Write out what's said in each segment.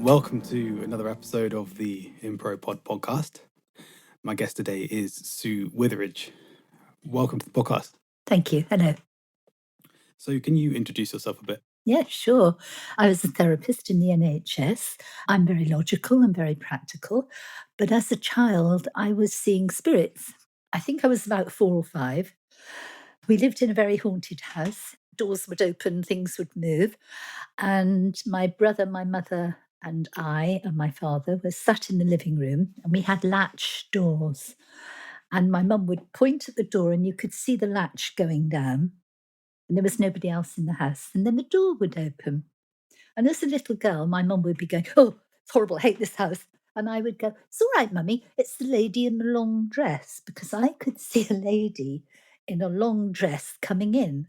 welcome to another episode of the Impro podcast. My guest today is Sue Witheridge. Welcome to the podcast. Thank you. Hello. So can you introduce yourself a bit? Yeah, sure. I was a therapist in the NHS. I'm very logical and very practical. But as a child, I was seeing spirits. I think I was about 4 or 5. We lived in a very haunted house. Doors would open, things would move. And my brother, my mother, and I and my father were sat in the living room, and we had latch doors. And my mum would point at the door, and you could see the latch going down. And there was nobody else in the house. And then the door would open. And as a little girl, my mum would be going, "Oh, it's horrible, I hate this house." And I would go, "It's all right, mummy, it's the lady in the long dress," because I could see a lady in a long dress coming in.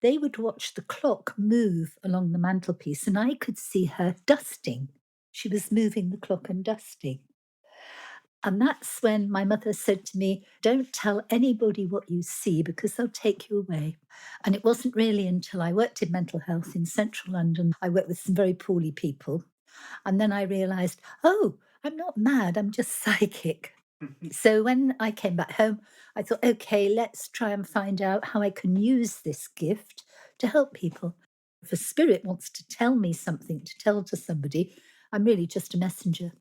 They would watch the clock move along the mantelpiece, and I could see her dusting. She was moving the clock and dusting. And that's when my mother said to me, "Don't tell anybody what you see because they'll take you away." And it wasn't really until I worked in mental health in central London, I worked with some very poorly people. And then I realized, oh, I'm not mad, I'm just psychic. So when I came back home, I thought, okay, let's try and find out how I can use this gift to help people. If a spirit wants to tell me something to tell to somebody, I'm really just a messenger.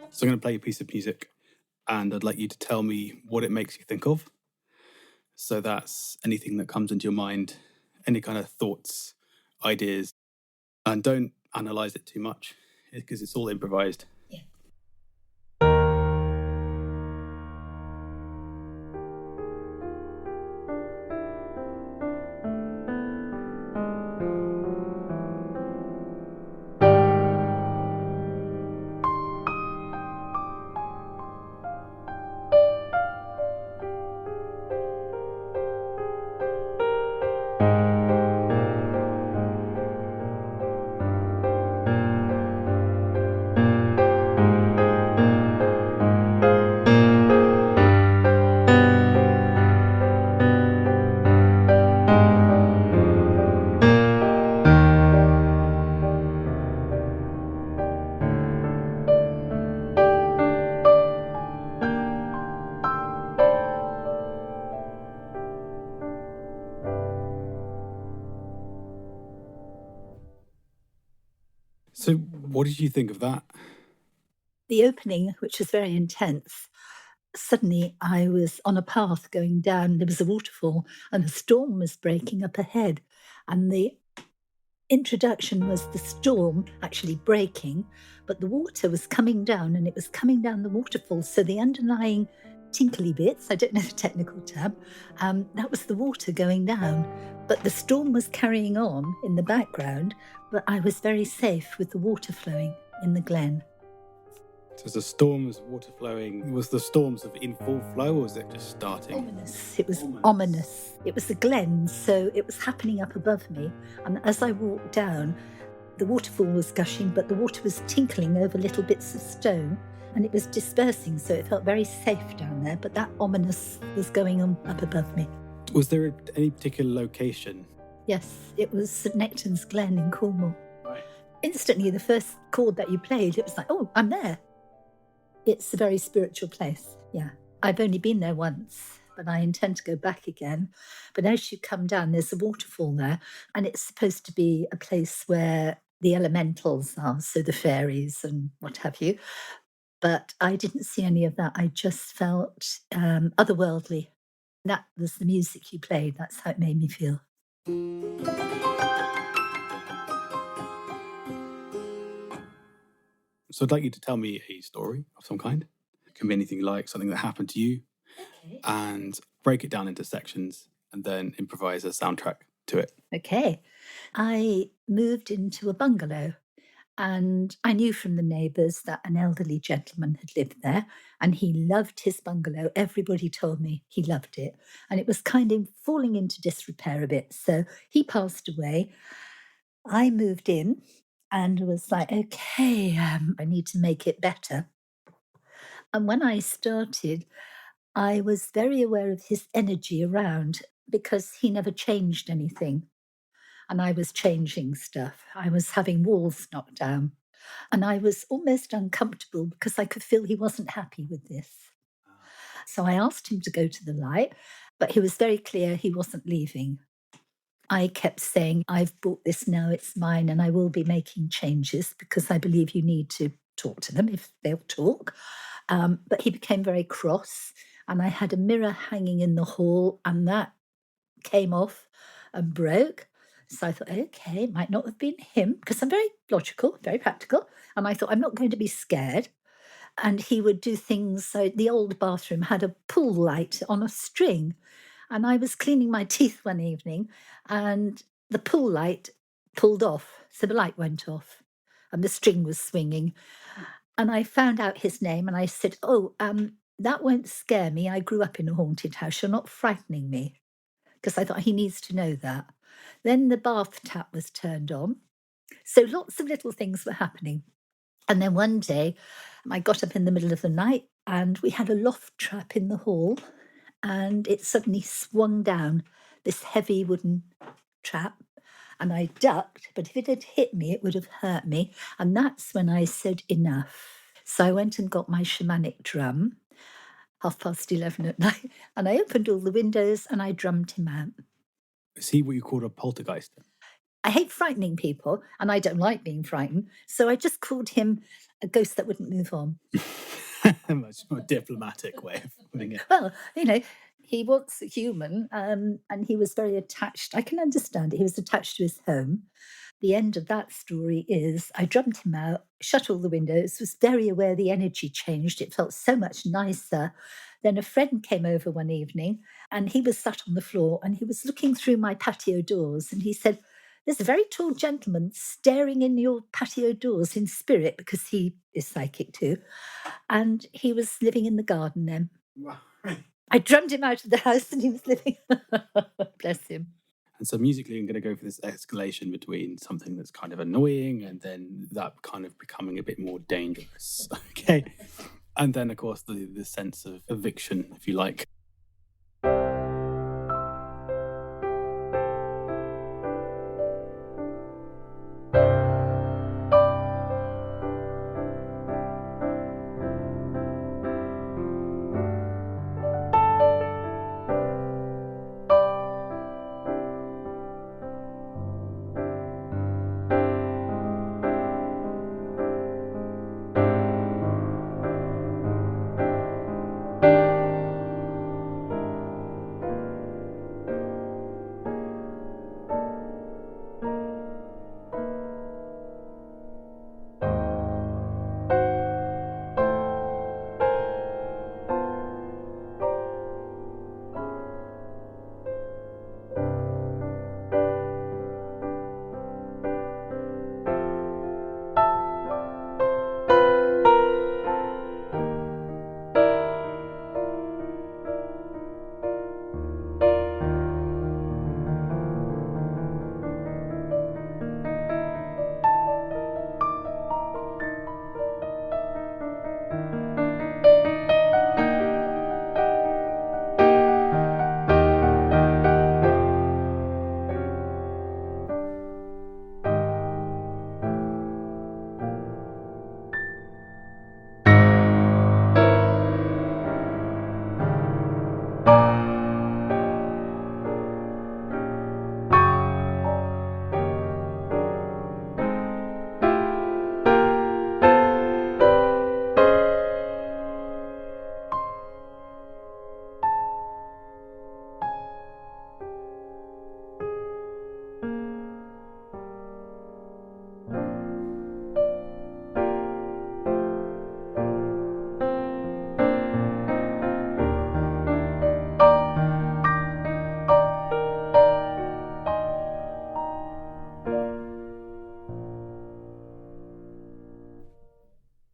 So I'm going to play a piece of music and I'd like you to tell me what it makes you think of. So that's anything that comes into your mind, any kind of thoughts, ideas, and don't analyze it too much because it's all improvised. Yeah. So what did you think of that? The opening, which was very intense, suddenly I was on a path going down. There was a waterfall and a storm was breaking up ahead. And the introduction was the storm actually breaking, but the water was coming down and it was coming down the waterfall. So the underlying tinkly bits, I don't know the technical term, that was the water going down. But the storm was carrying on in the background, but I was very safe with the water flowing in the glen. So the storm was water flowing. Was the storm sort of in full flow or was it just starting? Ominous. It was ominous. It was a glen, so it was happening up above me. And as I walked down, the waterfall was gushing, but the water was tinkling over little bits of stone and it was dispersing, so it felt very safe down there. But that ominous was going on up above me. Was there any particular location? Yes, it was St Nectan's Glen in Cornwall. Right. Instantly, the first chord that you played, it was like, oh, I'm there. It's a very spiritual place, yeah. I've only been there once, but I intend to go back again. But as you come down, there's a waterfall there, and it's supposed to be a place where the elementals are, so the fairies and what have you. But I didn't see any of that. I just felt otherworldly. That was the music you played. That's how it made me feel. So I'd like you to tell me a story of some kind. It can be anything you like, something that happened to you, Okay. and break it down into sections and then improvise a soundtrack to it. Okay. I moved into a bungalow and I knew from the neighbours that an elderly gentleman had lived there and he loved his bungalow. Everybody told me he loved it. And it was kind of falling into disrepair a bit. So he passed away. I moved in and was like, okay, I need to make it better. And when I started, I was very aware of his energy around. because he never changed anything. And I was changing stuff. I was having walls knocked down. And I was almost uncomfortable because I could feel he wasn't happy with this. So I asked him to go to the light, but he was very clear he wasn't leaving. I kept saying, I've bought this now, it's mine, and I will be making changes because I believe you need to talk to them if they'll talk. But he became very cross, and I had a mirror hanging in the hall, and that came off and broke. So I thought, okay, it might not have been him because I'm very logical, very practical. And I thought, I'm not going to be scared. And he would do things. So the old bathroom had a pool light on a string. And I was cleaning my teeth one evening and the pool light pulled off. So the light went off and the string was swinging. And I found out his name and I said, that won't scare me. I grew up in a haunted house. You're not frightening me. Because I thought he needs to know that. Then the bath tap was turned on. So lots of little things were happening. And then one day I got up in the middle of the night and we had a loft trap in the hall and it suddenly swung down, this heavy wooden trap. And I ducked, but if it had hit me, it would have hurt me. And that's when I said enough. So I went and got my shamanic drum, 11:30 at night, and I opened all the windows and I drummed him out. Is he what you call a poltergeist? I hate frightening people, and I don't like being frightened. So I just called him a ghost that wouldn't move on. A much more diplomatic way of putting it. Well, he was a human, and he was very attached. I can understand it. He was attached to his home. The end of that story is I drummed him out, shut all the windows, was very aware the energy changed. It felt so much nicer. Then a friend came over one evening and he was sat on the floor and he was looking through my patio doors and he said, there's a very tall gentleman staring in your patio doors in spirit because he is psychic too. And he was living in the garden then. I drummed him out of the house and he was living. Bless him. And so musically, I'm going to go for this escalation between something that's kind of annoying and then that kind of becoming a bit more dangerous. Okay. And then, of course, the sense of eviction, if you like.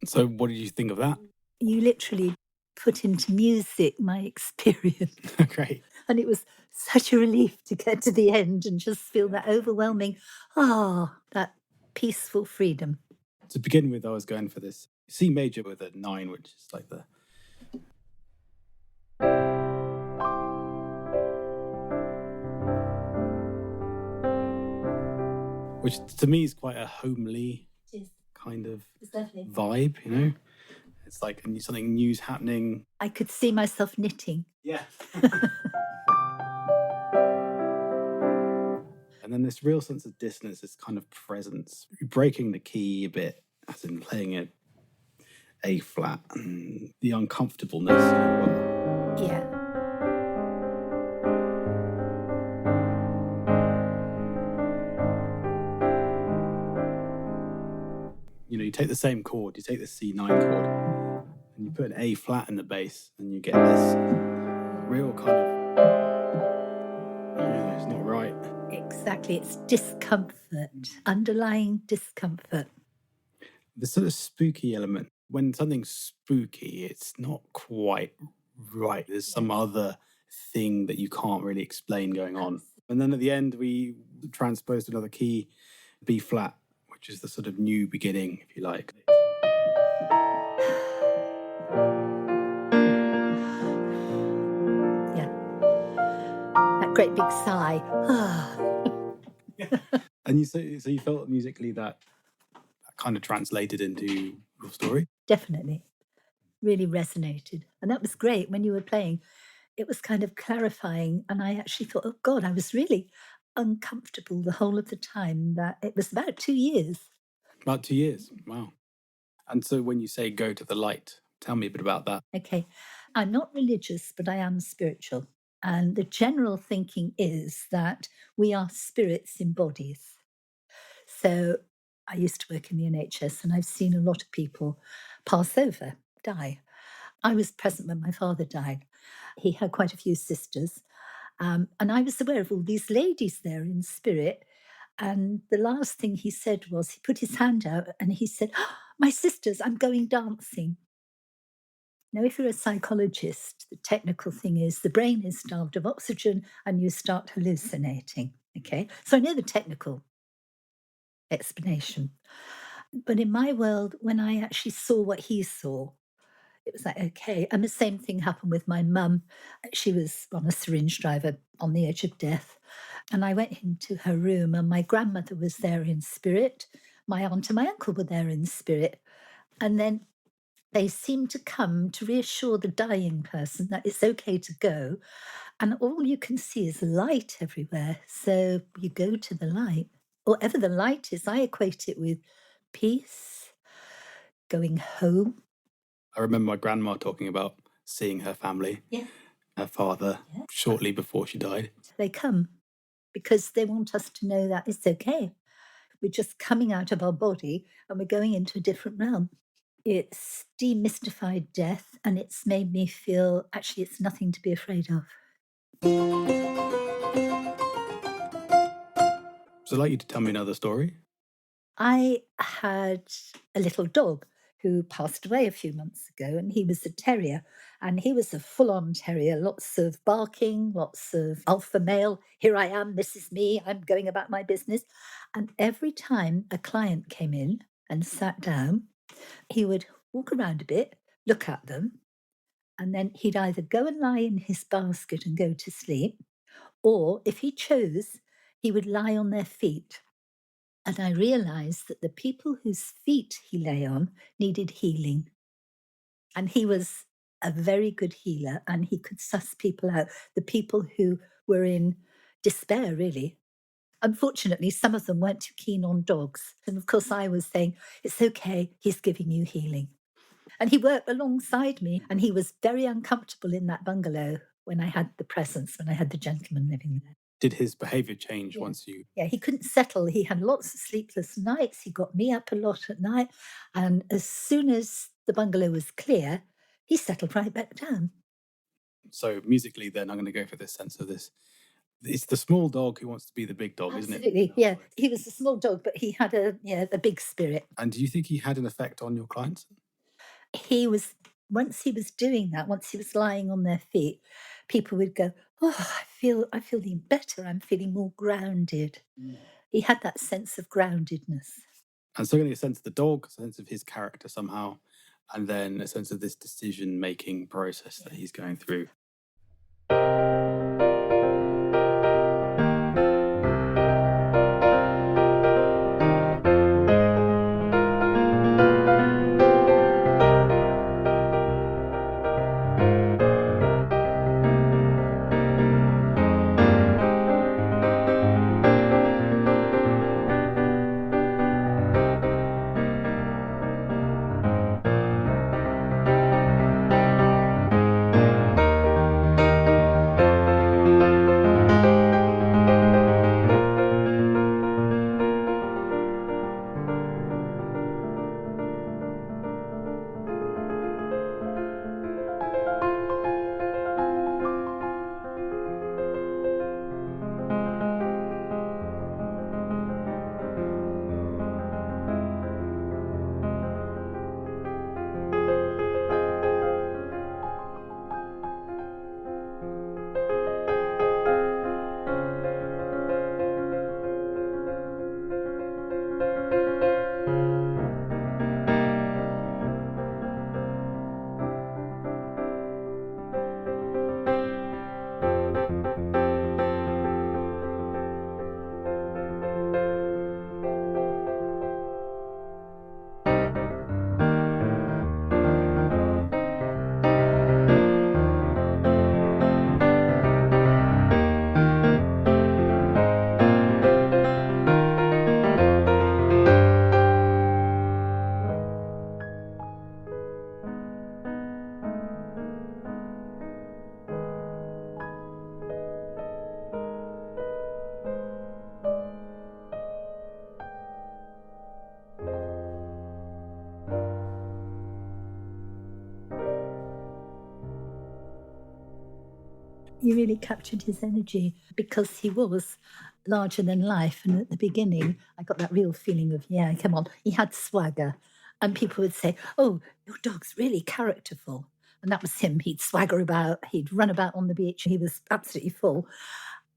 So what did you think of that? You literally put into music my experience. Great. And it was such a relief to get to the end and just feel that overwhelming, that peaceful freedom. To begin with, I was going for this C major with a 9, which is like the... which to me is quite a homely kind of vibe, you know? It's like something new's happening. I could see myself knitting. Yeah. And then this real sense of dissonance, this kind of presence, breaking the key a bit, as in playing it A flat, and the uncomfortableness. Yeah. You know, you take the same chord, you take the C9 chord, and you put an A flat in the bass, and you get this real kind of, it's not right. Exactly. It's discomfort, underlying discomfort. The sort of spooky element. When something's spooky, it's not quite right. There's some other thing that you can't really explain going on. And then at the end, we transposed another key, B flat, which is the sort of new beginning, if you like. Yeah. That great big sigh. And so you felt musically that kind of translated into your story? Definitely. Really resonated. And that was great when you were playing. It was kind of clarifying. And I actually thought, oh God, I was really uncomfortable the whole of the time. That it was about 2 years. About 2 years. Wow. And so when you say go to the light, tell me a bit about that. Okay. I'm not religious, but I am spiritual. And the general thinking is that we are spirits in bodies. So I used to work in the NHS and I've seen a lot of people pass over, die. I was present when my father died. He had quite a few sisters. And I was aware of all these ladies there in spirit. And the last thing he said was, he put his hand out and he said, "Oh, my sisters, I'm going dancing." Now, if you're a psychologist, the technical thing is the brain is starved of oxygen and you start hallucinating. Okay. So I know the technical explanation. But in my world, when I actually saw what he saw, it was like, okay. And the same thing happened with my mum. She was on a syringe driver on the edge of death. And I went into her room, and my grandmother was there in spirit. My aunt and my uncle were there in spirit. And then they seemed to come to reassure the dying person that it's okay to go. And all you can see is light everywhere. So you go to the light. Whatever the light is, I equate it with peace, going home. I remember my grandma talking about seeing her family, her father, shortly before she died. They come because they want us to know that it's okay. We're just coming out of our body and we're going into a different realm. It's demystified death, and it's made me feel actually it's nothing to be afraid of. So I'd like you to tell me another story. I had a little dog who passed away a few months ago, and he was a terrier, and he was a full-on terrier, lots of barking, lots of alpha male. Here I am, this is me, I'm going about my business. And every time a client came in and sat down, he would walk around a bit, look at them, and then he'd either go and lie in his basket and go to sleep, or if he chose, he would lie on their feet. And I realized that the people whose feet he lay on needed healing. And he was a very good healer, and he could suss people out, the people who were in despair, really. Unfortunately, some of them weren't too keen on dogs. And of course, I was saying, it's okay, he's giving you healing. And he worked alongside me, and he was very uncomfortable in that bungalow when I had the presence, when I had the gentleman living there. Did his behavior change once you... Yeah, he couldn't settle. He had lots of sleepless nights. He got me up a lot at night. And as soon as the bungalow was clear, he settled right back down. So musically, then, I'm going to go for this sense of this. It's the small dog who wants to be the big dog, isn't it? Absolutely, yeah. He was a small dog, but he had a big spirit. And do you think he had an effect on your clients? He was, once he was doing that, once he was lying on their feet, people would go, "Oh, I'm feeling better. I'm feeling more grounded." He had that sense of groundedness. And so getting a sense of the dog, a sense of his character somehow, and then a sense of this decision-making process that he's going through. You really captured his energy because he was larger than life. And at the beginning, I got that real feeling of, yeah, come on. He had swagger. And people would say, oh, your dog's really characterful. And that was him. He'd swagger about, he'd run about on the beach. He was absolutely full.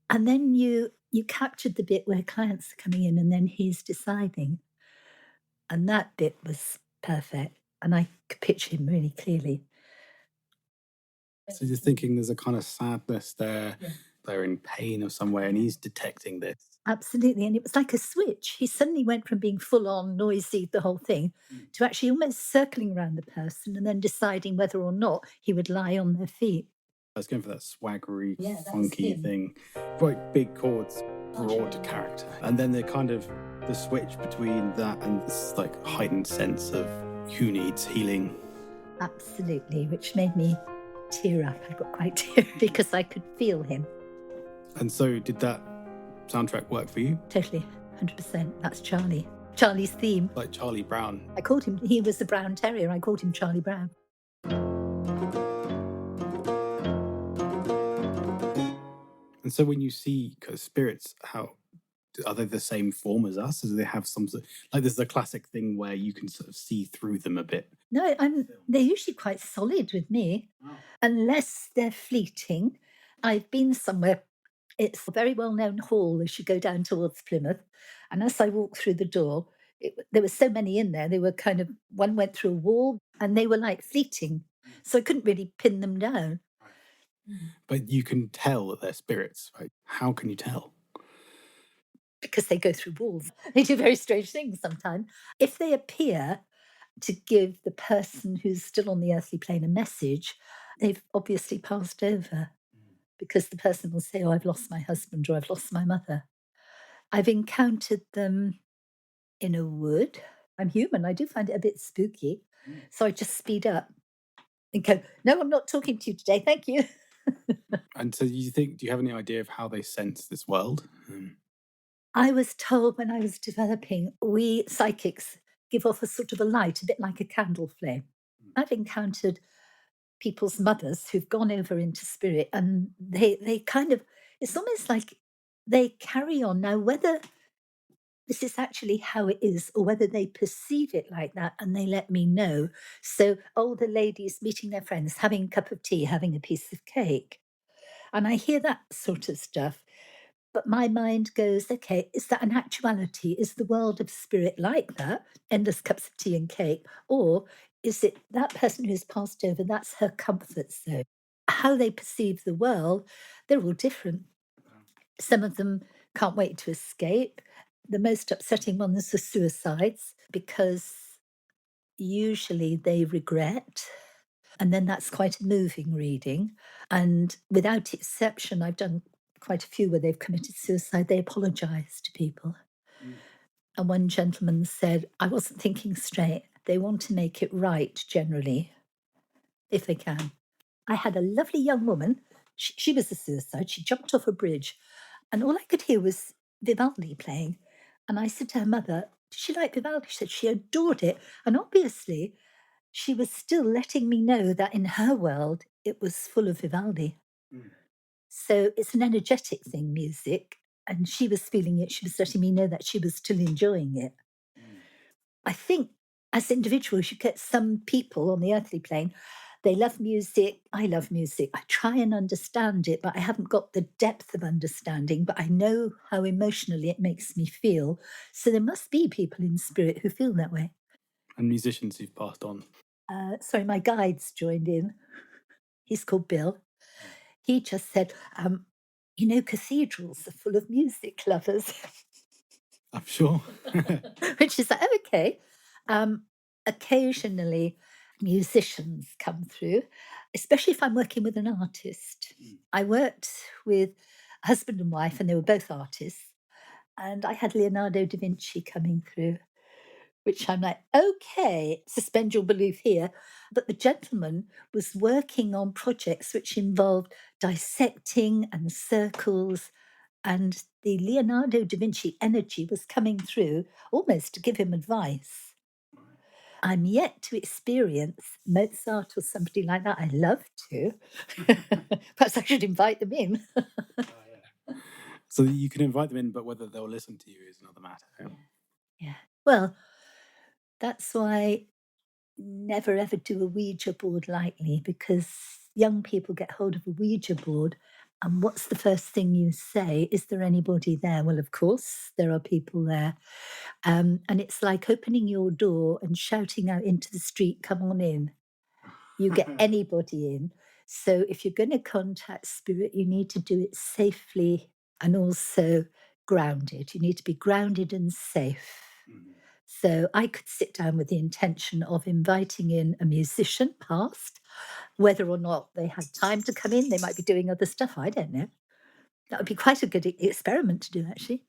And then you captured the bit where clients are coming in and then he's deciding. And that bit was perfect. And I could picture him really clearly. So you're thinking there's a kind of sadness there. Yeah. They're in pain of some way, and he's detecting this. Absolutely. And it was like a switch. He suddenly went from being full on, noisy, the whole thing, to actually almost circling around the person and then deciding whether or not he would lie on their feet. I was going for that swaggery, Yeah, that was funky him. thing. Quite big chords, broad character. And then the switch between that and this like heightened sense of who needs healing. Absolutely, which made me tear up. I got quite teary because I could feel him. And so did that soundtrack work for you? Totally, 100%. That's Charlie. Charlie's theme. Like Charlie Brown. I called him, he was the brown terrier. I called him Charlie Brown. And so when you see spirits, how are they the same form as us? Do they have some sort like there's a classic thing where you can sort of see through them a bit? No, they're usually quite solid with me, unless they're fleeting. I've been somewhere, it's a very well-known hall as you go down towards Plymouth, and as I walked through the door, there were so many in there, they were kind of one went through a wall, and they were, like, fleeting, so I couldn't really pin them down. But you can tell that they're spirits, right? How can you tell? Because they go through walls. They do very strange things sometimes. If they appear to give the person who's still on the earthly plane a message, they've obviously passed over because the person will say, oh, I've lost my husband or I've lost my mother. I've encountered them in a wood. I'm human. I do find it a bit spooky. So I just speed up and go, no, I'm not talking to you today. Thank you. And so do you have any idea of how they sense this world? I was told when I was developing, we psychics give off a sort of a light, a bit like a candle flame. I've encountered people's mothers who've gone over into spirit and they kind of, it's almost like they carry on. Now, whether this is actually how it is or whether they perceive it like that and they let me know. So older ladies meeting their friends, having a cup of tea, having a piece of cake. And I hear that sort of stuff. But my mind goes, okay, is that an actuality? Is the world of spirit like that? Endless cups of tea and cake? Or is it that person who's passed over, that's her comfort zone? How they perceive the world, they're all different. Some of them can't wait to escape. The most upsetting ones are suicides because usually they regret. And then that's quite a moving reading. And without exception, I've done quite a few where they've committed suicide. They apologize to people. And one gentleman said, I wasn't thinking straight. They want to make it right generally, if they can. I had a lovely young woman. She was a suicide. She jumped off a bridge. And all I could hear was Vivaldi playing. And I said to her mother, did she like Vivaldi? She said she adored it. And obviously, she was still letting me know that in her world, it was full of Vivaldi. So it's an energetic thing, music. And she was feeling it. She was letting me know that she was still enjoying it. I think as individuals, you get some people on the earthly plane, they love music. I love music. I try and understand it, but I haven't got the depth of understanding, but I know how emotionally it makes me feel. So there must be people in spirit who feel that way. And musicians you've passed on. Sorry, my guide's joined in. He's called Bill. He just said, cathedrals are full of music lovers. I'm sure. Which is like, oh, okay. Occasionally, musicians come through, especially if I'm working with an artist. I worked with a husband and wife, and they were both artists. And I had Leonardo da Vinci coming through, which I'm like, okay, suspend your belief here. But the gentleman was working on projects which involved dissecting and circles. And the Leonardo da Vinci energy was coming through almost to give him advice. I'm yet to experience Mozart or somebody like that. I love to. Perhaps I should invite them in. So you can invite them in, but whether they'll listen to you is another matter. Yeah. Well, that's why never ever do a Ouija board lightly, because young people get hold of a Ouija board, and what's the first thing you say? Is there anybody there? Well, of course, there are people there. And it's like opening your door and shouting out into the street, come on in. You get anybody in. So if you're going to contact spirit, you need to do it safely and also grounded. You need to be grounded and safe. So I could sit down with the intention of inviting in a musician past, whether or not they had time to come in. They might be doing other stuff. I don't know. That would be quite a good experiment to do, actually.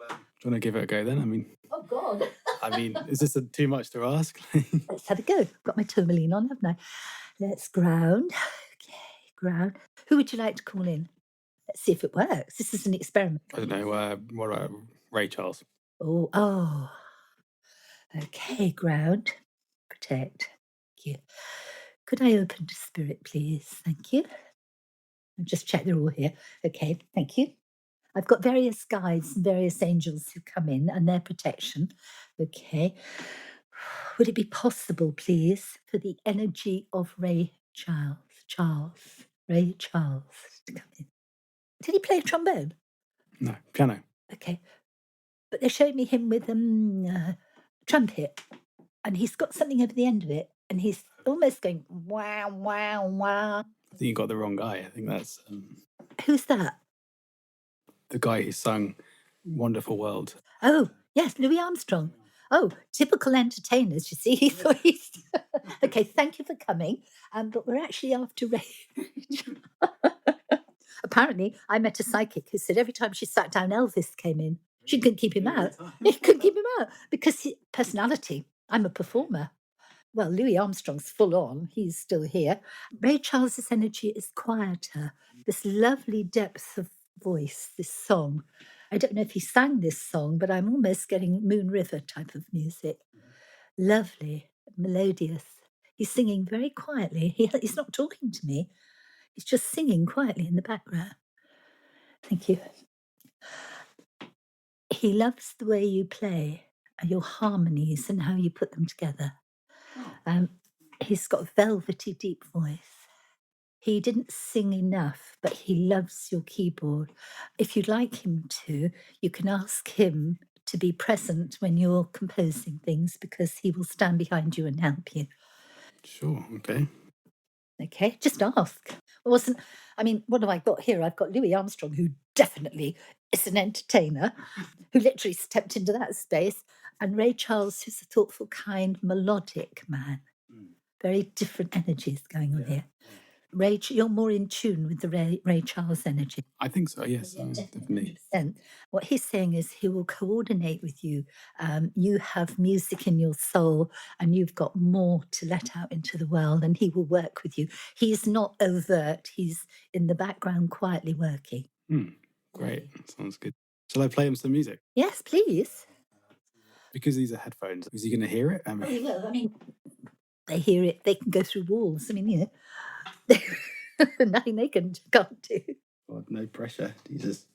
Do you want to give it a go then? I mean, oh God. Is this too much to ask? Let's have a go. Got my tourmaline on, haven't I? Let's ground. Okay, ground. Who would you like to call in? Let's see if it works. This is an experiment. I don't know. What about Ray Charles? Oh. Okay, ground. Protect. Thank you. Could I open to spirit, please? Thank you. I'll just check they're all here. Okay, thank you. I've got various guides and various angels who come in and their protection. Okay. Would it be possible, please, for the energy of Ray Ray Charles to come in? Did he play a trombone? No, piano. Okay. But they showed me him with a trumpet, and he's got something over the end of it, and he's almost going, wow, wow, wow. I think you got the wrong guy. I think that's... Who's that? The guy who sung Wonderful World. Oh, yes, Louis Armstrong. Oh, typical entertainers, you see. He thought he's... Okay, thank you for coming. But we're actually after Ray. Apparently, I met a psychic who said every time she sat down, Elvis came in. She couldn't keep him out. She couldn't keep him out because personality. I'm a performer. Well, Louis Armstrong's full on. He's still here. Ray Charles's energy is quieter. This lovely depth of voice, this song. I don't know if he sang this song, but I'm almost getting Moon River type of music. Lovely, melodious. He's singing very quietly. He's not talking to me. He's just singing quietly in the background. Thank you. He loves the way you play, your harmonies and how you put them together. He's got a velvety, deep voice. He didn't sing enough, but he loves your keyboard. If you'd like him to, you can ask him to be present when you're composing things, because he will stand behind you and help you. Sure, okay. Okay, just ask. What have I got here? I've got Louis Armstrong, who definitely is an entertainer, who literally stepped into that space, and Ray Charles, who's a thoughtful, kind, melodic man. Very different energies going on here. Ray, you're more in tune with the Ray Charles energy. I think so, yes, definitely. 100%. What he's saying is he will coordinate with you. You have music in your soul, and you've got more to let out into the world, and he will work with you. He's not overt. He's in the background quietly working. Great. Sounds good. Shall I play him some music? Yes, please. Because these are headphones, is he going to hear it? He will. They hear it. They can go through walls. Nothing they can't do. God, no pressure. Jesus.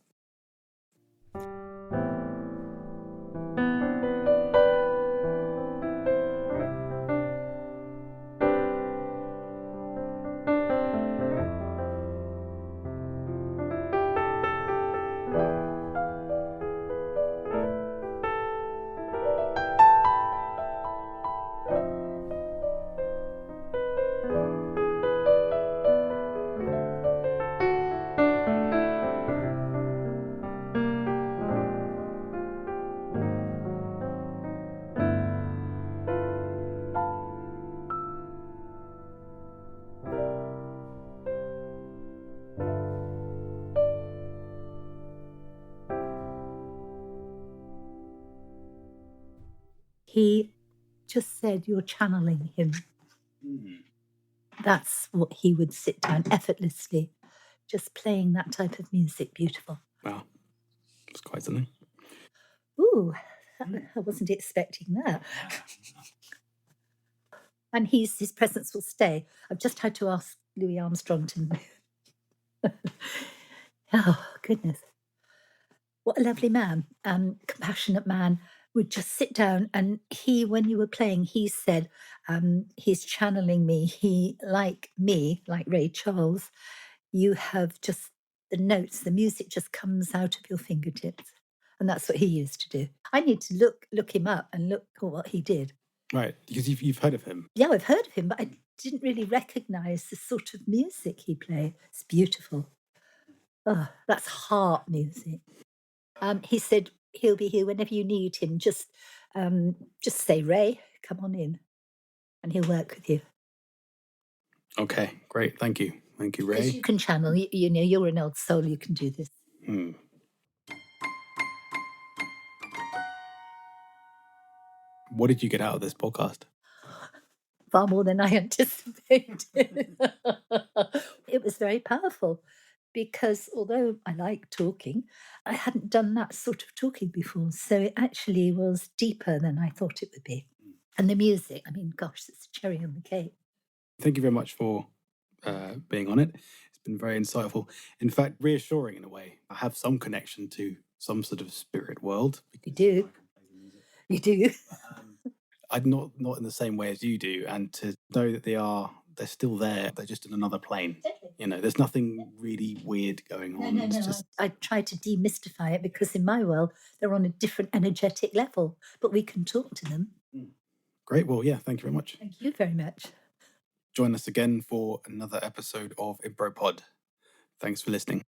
He just said you're channeling him. That's what he would sit down effortlessly, just playing that type of music. Beautiful. Wow. It's quite something. Ooh, I wasn't expecting that. And his presence will stay. I've just had to ask Louis Armstrong to Oh, goodness. What a lovely man, compassionate man, would just sit down and he, when you were playing, he said, he's channeling me. He, like me, like Ray Charles, you have just the notes, the music just comes out of your fingertips. And that's what he used to do. I need to look him up and look at what he did. Right, because you've heard of him. Yeah, I've heard of him, but I didn't really recognize the sort of music he played. It's beautiful. Oh, that's heart music. He said he'll be here whenever you need him. Just say, Ray, come on in, and he'll work with you. Okay, great. Thank you. Thank you, Because Ray. you can channel, you know, you're an old soul, you can do this. What did you get out of this podcast? Far more than I anticipated. It was very powerful because although I like talking, I hadn't done that sort of talking before. So it actually was deeper than I thought it would be. And the music, I mean, gosh, it's a cherry on the cake. Thank you very much for being on it. It's been very insightful. In fact, reassuring in a way. I have some connection to some sort of spirit world. You do. You do. I'm not in the same way as you do, and to know that they're still there. They're just in another plane. You know, there's nothing really weird going on. No. It's just I try to demystify it because in my world, they're on a different energetic level, but we can talk to them. great. Well, yeah, thank you very much. Thank you very much. Join us again for another episode of ImproPod. Thanks for listening.